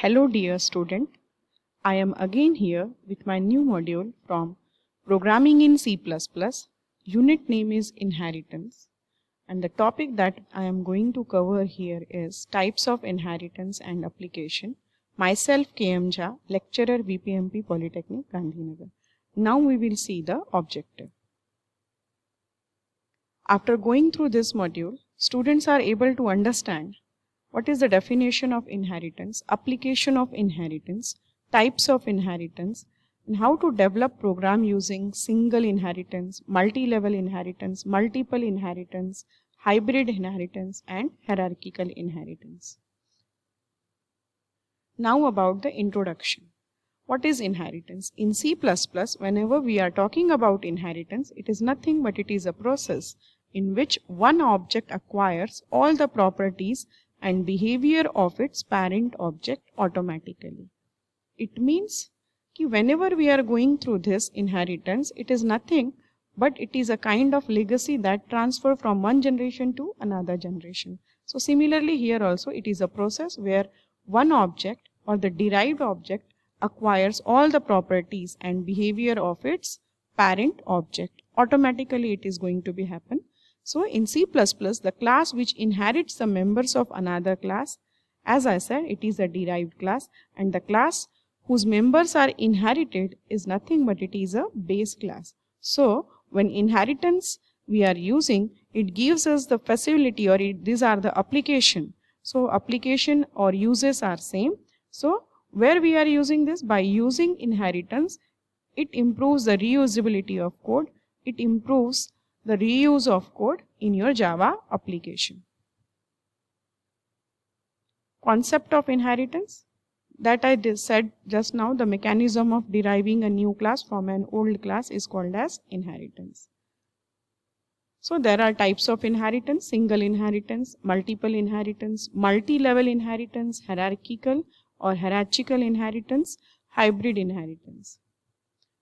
Hello dear student, I am again here with my new module from Programming in C++. Unit name is Inheritance, and the topic that I am going to cover here is Types of Inheritance and Application. Myself KM Jha, lecturer VPMP Polytechnic Gandhinagar. Now we will see the objective. After going through this module, students are able to understand what is the definition of inheritance, application of inheritance, types of inheritance, and how to develop program using single inheritance, multi-level inheritance, multiple inheritance, hybrid inheritance, and hierarchical inheritance. Now about the introduction. What is inheritance? In C++, whenever we are talking about inheritance, it is nothing but it is a process in which one object acquires all the properties and behavior of its parent object automatically. It means that whenever we are going through this inheritance, it is nothing but it is a kind of legacy that transfer from one generation to another generation. So similarly here also it is a process where one object or the derived object acquires all the properties and behavior of its parent object. Automatically it is going to be happen. So in C++, the class which inherits the members of another class, as I said, it is a derived class, and the class whose members are inherited is nothing but it is a base class. So when inheritance we are using, it gives us the facility, or these are the application. So application or uses are same. So where we are using this? By using inheritance, it improves the reusability of code. It improves the reuse of code in your Java application. Concept of inheritance that I said just now, the mechanism of deriving a new class from an old class is called as inheritance. So there are types of inheritance: single inheritance, multiple inheritance, multi-level inheritance, hierarchical or hierarchical inheritance, hybrid inheritance.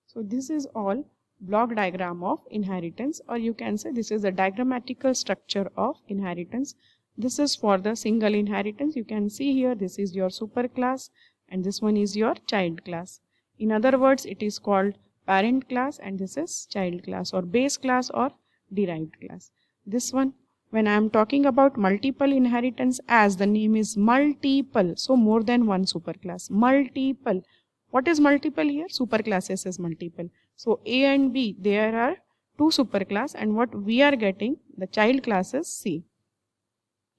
So this is all block diagram of inheritance, or you can say this is a diagrammatical structure of inheritance. This is for the single inheritance. You can see here this is your superclass and this one is your child class. In other words, it is called parent class and this is child class or base class or derived class. This one, when I am talking about multiple inheritance, as the name is multiple, so more than one superclass. Multiple. What is multiple here? Superclasses is multiple. So A and B, there are two superclass, and what we are getting, the child class is C.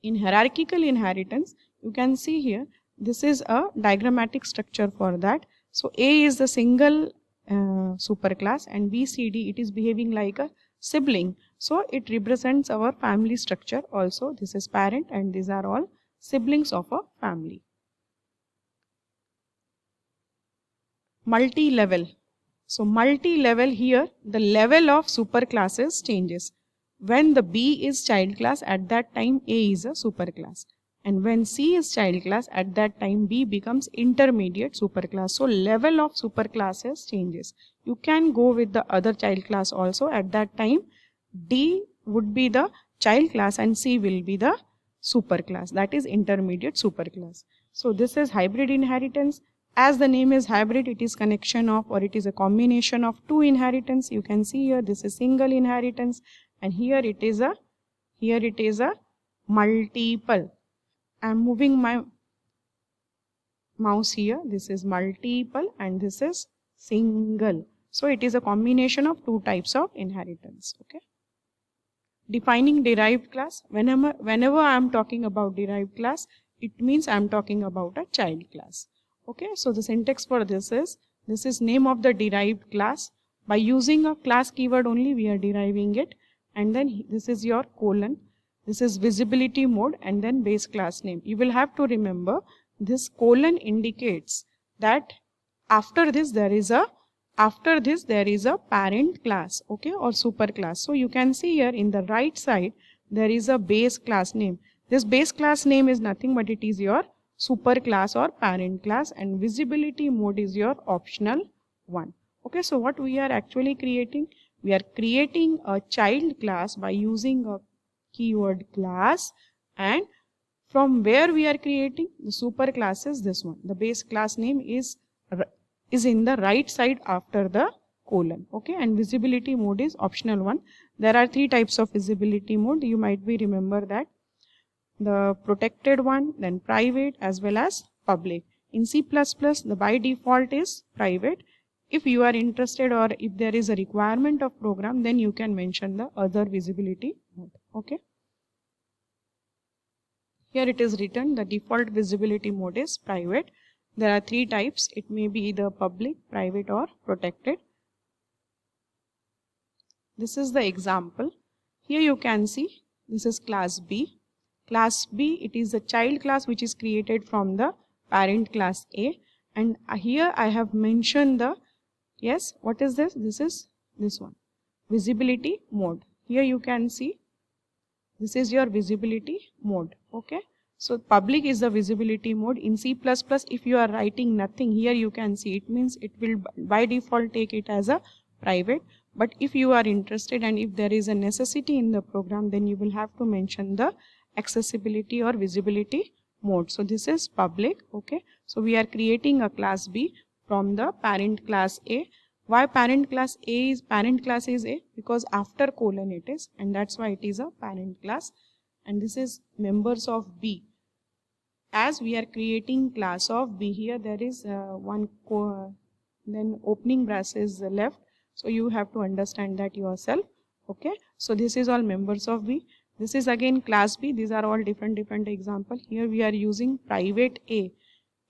In hierarchical inheritance, you can see here, this is a diagrammatic structure for that. So A is the single superclass and B, C, D, it is behaving like a sibling. So it represents our family structure also. This is parent and these are all siblings of a family. Multi-level. So multi-level here, the level of superclasses changes. When the B is child class, at that time A is a superclass. And when C is child class, at that time B becomes intermediate superclass. So level of superclasses changes. You can go with the other child class also. At that time D would be the child class and C will be the superclass. That is intermediate superclass. So this is hybrid inheritance. As the name is hybrid, it is connection of, or it is a combination of two inheritance. You can see here this is single inheritance and here it is a multiple. I am moving my mouse here. This is multiple and this is single. So it is a combination of two types of inheritance. Okay. Defining derived class. Whenever I am talking about derived class, it means I am talking about a child class. Okay, so the syntax for this is name of the derived class. By using a class keyword only we are deriving it, and then this is your colon, this is visibility mode, and then base class name. You will have to remember this colon indicates that after this there is a parent class, okay, or super class. So you can see here in the right side there is a base class name. This base class name is nothing but it is your super class or parent class, and visibility mode is your optional one. Okay, so what we are actually creating? We are creating a child class by using a keyword class, and from where we are creating the super class is this one. The base class name is in the right side after the colon. Okay, and visibility mode is optional one. There are 3 types of visibility mode. You might be remember that. The protected one, then private as well as public. In C++, the by default is private. If you are interested or if there is a requirement of program, then you can mention the other visibility mode. Okay. Here it is written the default visibility mode is private. There are 3 types. It may be either public, private or protected. This is the example. Here you can see this is class B. Class B, it is a child class which is created from the parent class A. And here I have mentioned the, yes, what is this? This is this one, visibility mode. Here you can see this is your visibility mode. Okay. So public is the visibility mode. In C++, if you are writing nothing, here you can see it means it will by default take it as a private. But if you are interested and if there is a necessity in the program, then you will have to mention the accessibility or visibility mode. So this is public. Okay. So we are creating a class B from the parent class A. Why parent class is A? Because after colon it is, and that's why it is a parent class. And this is members of B. As we are creating class of B, here there is then opening brace is left. So you have to understand that yourself. Okay. So this is all members of B. This is again class B. These are all different examples. Here we are using private A.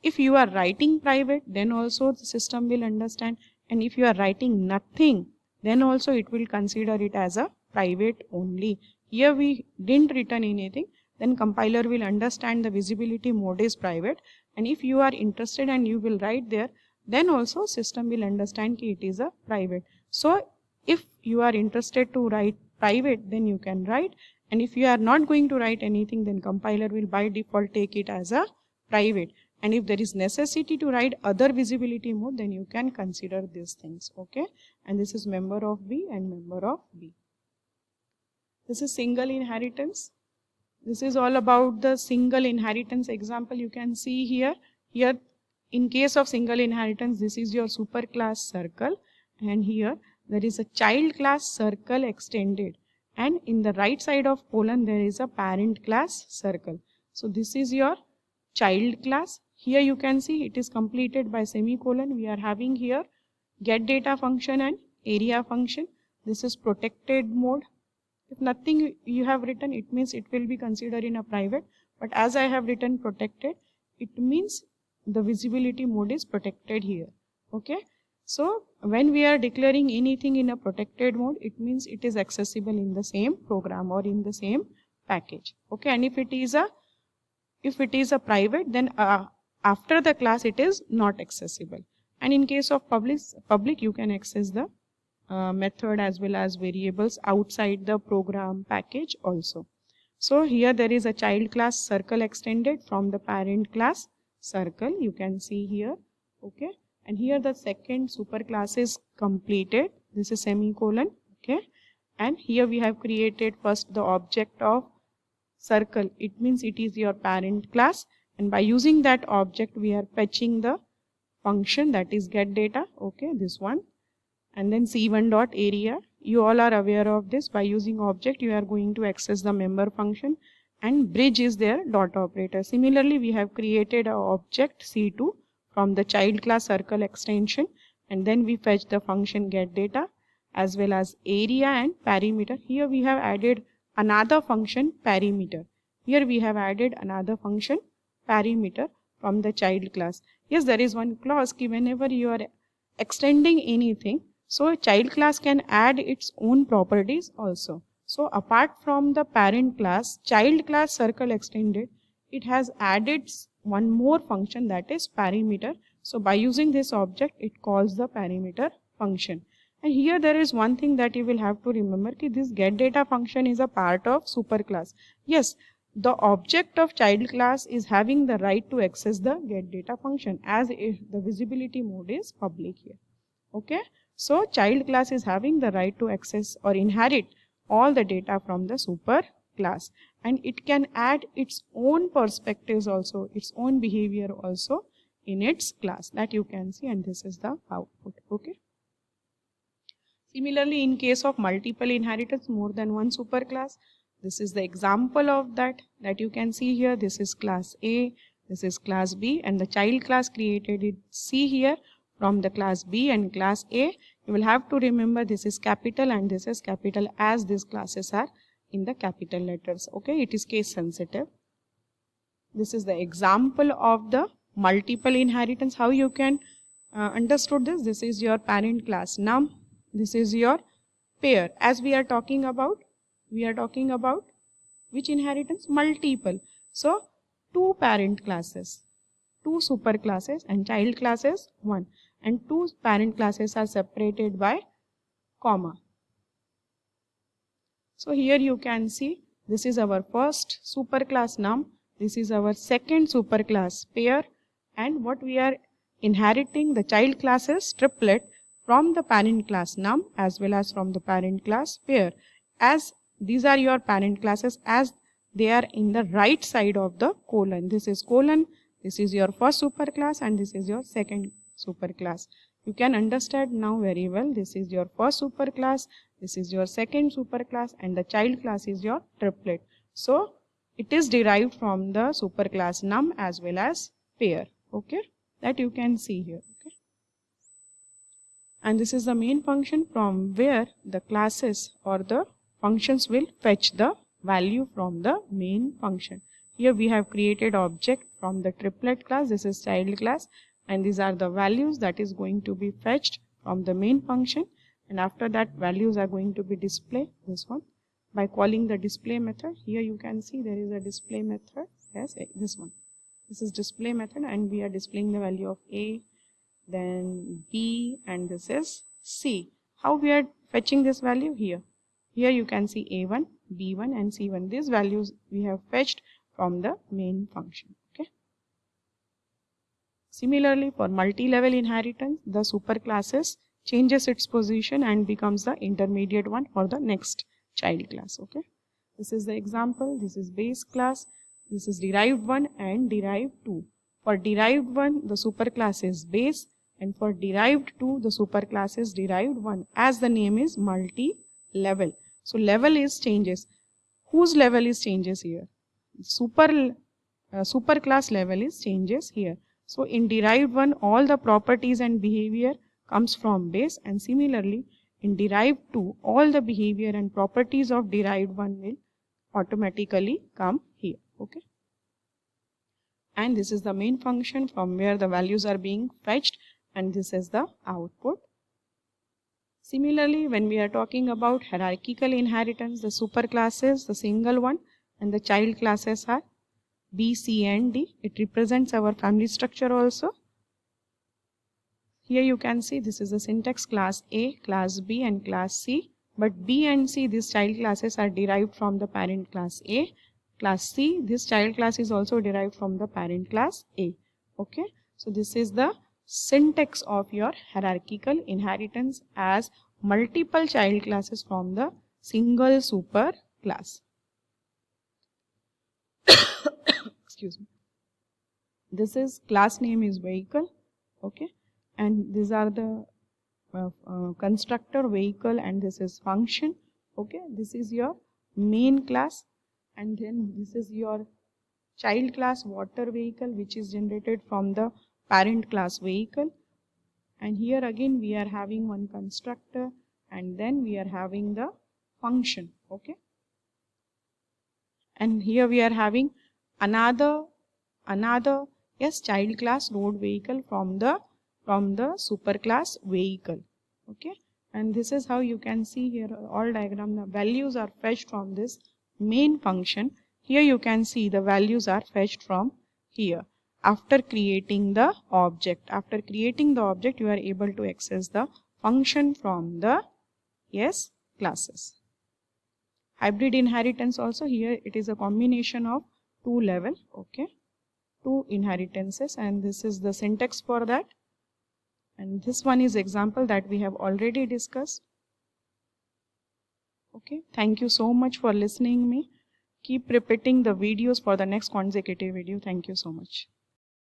If you are writing private, then also the system will understand. And if you are writing nothing, then also it will consider it as a private only. Here we didn't written anything, then compiler will understand the visibility mode is private. And if you are interested and you will write there, then also system will understand that it is a private. So if you are interested to write private, then you can write. And if you are not going to write anything, then compiler will by default take it as a private. And if there is necessity to write other visibility mode, then you can consider these things. Okay. And this is member of B and member of B. This is single inheritance. This is all about the single inheritance example. You can see here. Here, in case of single inheritance, this is your superclass circle. And here, there is a child class circle extended. And in the right side of colon, there is a parent class circle. So this is your child class. Here you can see it is completed by semicolon. We are having here get data function and area function. This is protected mode. If nothing you have written, it means it will be considered in a private. But as I have written protected, it means the visibility mode is protected here. Okay. So when we are declaring anything in a protected mode, it means it is accessible in the same program or in the same package. Okay. And if it is a private, then after the class it is not accessible. And in case of public you can access the method as well as variables outside the program package also. So here there is a child class circle extended from the parent class circle. You can see here. Okay. And here the second superclass is completed. This is semicolon. Okay. And here we have created first the object of circle. It means it is your parent class. And by using that object, we are fetching the function that is get data. Okay, this one. And then C1 dot area. You all are aware of this. By using object, you are going to access the member function. And bridge is their dot operator. Similarly, we have created an object C2 from the child class circle extension. And then we fetch the function get data as well as area and perimeter. Here we have added another function perimeter. Here we have added another function perimeter from the child class. Yes, there is one clause कि whenever you are extending anything, so child class can add its own properties also. So apart from the parent class, child class circle extended, it has added one more function that is perimeter. So by using this object, it calls the perimeter function. And here there is one thing that you will have to remember कि this get data function is a part of superclass. Yes, the object of child class is having the right to access the get data function as if the visibility mode is public here. Okay. So child class is having the right to access or inherit all the data from the super class, and it can add its own perspectives also, its own behavior also in its class, that you can see, and this is the output. Okay. Similarly, in case of multiple inheritance, more than one superclass, this is the example of that you can see here. This is class A, this is class B, and the child class created in C here from the class B and class A. You will have to remember this is capital and this is capital, as these classes are in the capital letters. Okay, it is case sensitive. This is the example of the multiple inheritance. How you can understood this? This is your parent class num. This is your pair. As we are talking about which inheritance? Multiple. So, two parent classes, two super classes, and child classes 1. And two parent classes are separated by comma. So, here you can see this is our first superclass num, this is our second superclass pair, and what we are inheriting, the child classes triplet from the parent class num as well as from the parent class pair. As these are your parent classes, as they are in the right side of the colon. This is colon, this is your first superclass, and this is your second superclass. You can understand now very well. This is your first superclass, this is your second superclass, and the child class is your triplet. So, it is derived from the superclass num as well as pair. Okay, that you can see here. Okay, and this is the main function from where the classes or the functions will fetch the value from the main function. Here we have created object from the triplet class. This is child class, and these are the values that is going to be fetched from the main function, and after that values are going to be displayed, this one, by calling the display method. Here you can see there is a display method. Yes, this one. This is display method, and we are displaying the value of A, then B, and this is C. How we are fetching this value? Here you can see A1, B1 and C1. These values we have fetched from the main function. Okay. Similarly, for multi-level inheritance, the superclasses changes its position and becomes the intermediate one for the next child class. Okay. This is the example. This is base class. This is derived 1 and derived 2. For derived 1, the superclass is base, and for derived 2, the superclass is derived 1, as the name is multi-level. So, level is changes. Whose level is changes here? Superclass level is changes here. So, in derived 1, all the properties and behavior comes from base, and similarly, in derived 2, all the behavior and properties of derived 1 will automatically come here. Okay. And this is the main function from where the values are being fetched, and this is the output. Similarly, when we are talking about hierarchical inheritance, the superclasses, the single one, and the child classes are B, C and D. It represents our family structure also. Here you can see this is the syntax: class A, class B and class C. But B and C, these child classes, are derived from the parent class A. Class C, this child class is also derived from the parent class A. Okay. So, this is the syntax of your hierarchical inheritance as multiple child classes from the single super class. Excuse me. This is class name is vehicle. Okay. And these are the constructor, vehicle, and this is function. Okay. This is your main class, and then this is your child class, water vehicle, which is generated from the parent class vehicle. And here again we are having one constructor, and then we are having the function. Okay. And here we are having another yes, child class road vehicle from the superclass vehicle. Okay. And this is how you can see here all diagram, the values are fetched from this main function. Here you can see the values are fetched from here. After creating the object, you are able to access the function from the classes. Hybrid inheritance also, here it is a combination of two level, okay, two inheritances, and this is the syntax for that. And this one is example that we have already discussed. Okay, thank you so much for listening me. keep repeating the videos for the next consecutive video. Thank you so much.